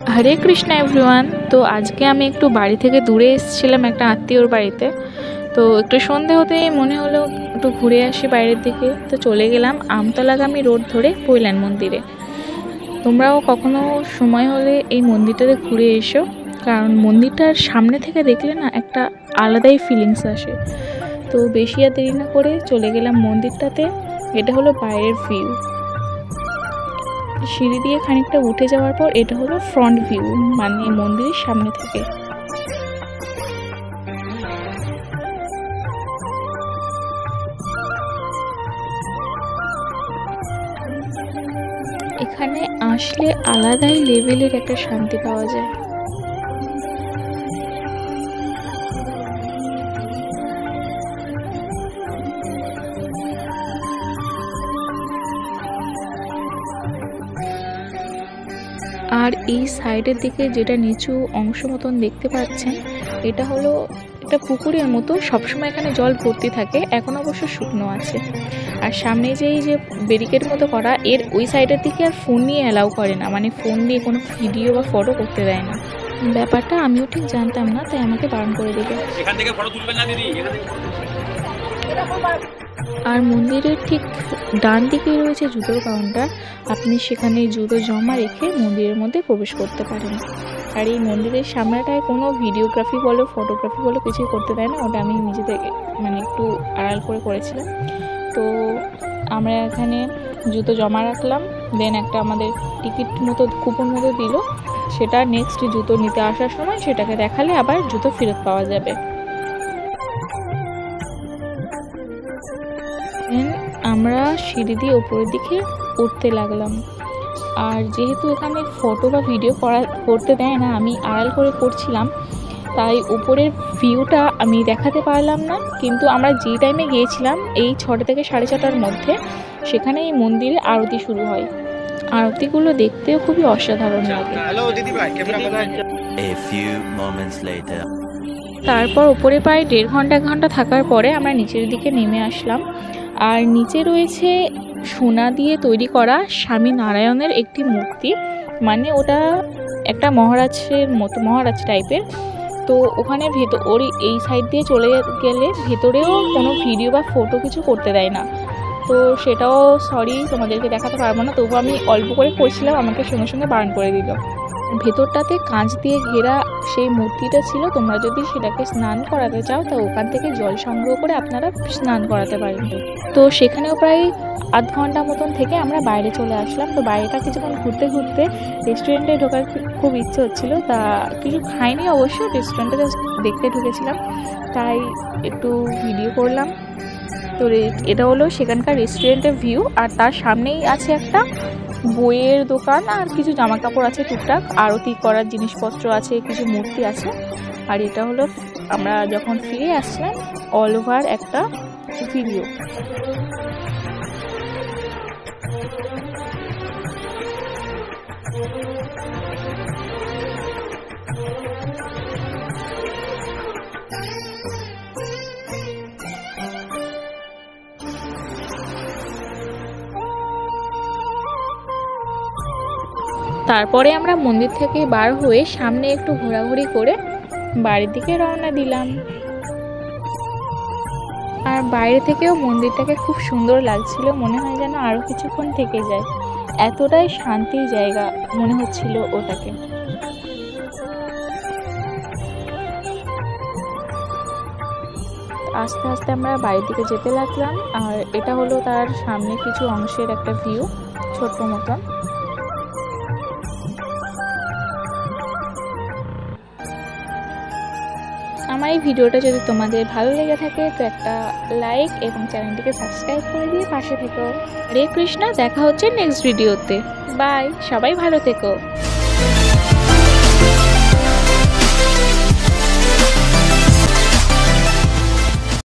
হরে Krishna everyone. তো আজকে আমি একটু বাড়ি থেকে দূরে এসেছিলাম একটা আত্মীয়র বাড়িতে। তো একটু সন্ধে হতেই মনে হলো একটু ঘুরে আসি বাইরের দিকে। তো চলে গেলাম আমতলাগামী রোড ধরে পৈলান মন্দিরে। তোমরাও কখনো সময় হলে এই মন্দিরটাতে ঘুরে এসো, কারণ মন্দিরটার সামনে থেকে দেখলে না একটা আলাদাই ফিলিংস আসে। তো বেশি আর দেরি না করে চলে গেলাম মন্দিরটাতে। এটা হলো বাইরের ভিউ। সিঁড়ি দিয়ে খানিকটা উঠে যাওয়ার পর এটা হলো ফ্রন্ট ভিউ, মানে মন্দিরের সামনে থেকে। এখানে আসলে আলাদাই লেভেলের একটা শান্তি পাওয়া যায়। আর এই সাইডের দিকে যেটা নিচু অংশ মতন দেখতে পাচ্ছেন, এটা হলো একটা পুকুরের মতো। সবসময় এখানে জল ভর্তি থাকে, এখন অবশ্য শুকনো আছে। আর সামনে যে এই যে ব্যারিকেড মতো করা, এর ওই সাইডের দিকে আর ফোন নিয়ে অ্যালাউ করে না, মানে ফোন দিয়ে কোনো ভিডিও বা ফটো করতে দেয় না। ব্যাপারটা আমিও ঠিক জানতাম না, তাই আমাকে বারণ করে দিল। আর মন্দিরের ঠিক ডান দিকেই রয়েছে জুতোর কাউন্টার। আপনি সেখানে জুতো জমা রেখে মন্দিরের মধ্যে প্রবেশ করতে পারেন। আর এই মন্দিরের সামনেটায় কোনো ভিডিওগ্রাফি বলো ফটোগ্রাফি বলো কিছুই করতে দেয় না, ওটা আমি নিজে থেকে মানে একটু আড়াল করে করেছিলাম। তো আমরা এখানে জুতো জমা রাখলাম, দেন একটা আমাদের টিকিট মতো কুপন মতো দিল, সেটা নেক্সট জুতো নিতে আসার সময় সেটাকে দেখালে আবার জুতো ফেরত পাওয়া যাবে। আমরা সিঁড়ি দিয়ে ওপরের দিকে উঠতে লাগলাম। আর যেহেতু এখানে ফটো বা ভিডিও করতে দেয় না, আমি আড়াল করে করছিলাম, তাই উপরের ভিউটা আমি দেখাতে পারলাম না। কিন্তু আমরা যে টাইমে গিয়েছিলাম এই 6টা থেকে 6:30টার মধ্যে, সেখানে এই মন্দিরে আরতি শুরু হয়। আরতিগুলো দেখতেও খুবই অসাধারণ লাগে। তারপর উপরে প্রায় 1.5 ঘন্টা থাকার পরে আমরা নিচের দিকে নেমে আসলাম। আর নিচে রয়েছে সোনা দিয়ে তৈরি করা স্বামী নারায়ণের একটি মূর্তি, মানে ওটা একটা মহারাজের মতো, মহারাজ টাইপের। তো ওখানে ওর এই সাইড দিয়ে চলে গেলে ভেতরেও কোনো ভিডিও বা ফটো কিছু করতে দেয় না। তো সেটাও সরি তোমাদেরকে দেখাতে পারবো না, তবু আমি অল্প করে করছিলাম, আমাকে সঙ্গে সঙ্গে বারণ করে দিল। ভেতরটাতে কাঁচ দিয়ে ঘেরা সেই মূর্তিটা ছিল। তোমরা যদি সেটাকে স্নান করাতে চাও তো ওখান থেকে জল সংগ্রহ করে আপনারা স্নান করাতে পারেন। তো সেখানেও প্রায় আধ ঘন্টা মতন থেকে আমরা বাইরে চলে আসলাম। তো বাইরেটা কিছুক্ষণ ঘুরতে ঘুরতে রেস্টুরেন্টে ঢোকার খুব ইচ্ছে হচ্ছিল, তা কিছু খাইনি অবশ্য, রেস্টুরেন্টে জাস্ট দেখতে ঢুকেছিলাম, তাই একটু ভিডিও করলাম। তো এটা হলো সেখানকার রেস্টুরেন্টের ভিউ। আর তার সামনেই আছে একটা বইয়ের দোকান, আর কিছু জামা কাপড় আছে টুকটাক, আরতি করার জিনিসপত্র আছে, কিছু মূর্তি আছে। আর এটা হলো আমরা যখন ফিরে আসলাম অল ওভার একটা ভিডিও। তারপরে আমরা মন্দির থেকে বার হয়ে সামনে একটু ঘোরাঘুরি করে বাড়ির দিকে রওনা দিলাম। আর বাইরে থেকেও মন্দিরটাকে খুব সুন্দর লাগছিল, মনে হয় যেন আরো কিছুক্ষণ থেকে যায়, এতটাই শান্তির জায়গা মনে হচ্ছিল ওটাকে। আস্তে আস্তে আমরা বাড়ির দিকে যেতে লাগলাম। আর এটা হলো তার সামনে কিছু অংশের একটা ভিউ, ছোট্ট মতন। আমার এই ভিডিওটা যদি তোমাদের ভালো লেগে থাকে তো একটা লাইক এবং চ্যানেলটিকে সাবস্ক্রাইব করে দিয়ে পাশে থেকো। হরে কৃষ্ণ, দেখা হচ্ছে নেক্সট ভিডিওতে। বাই, সবাই ভালো থেকো।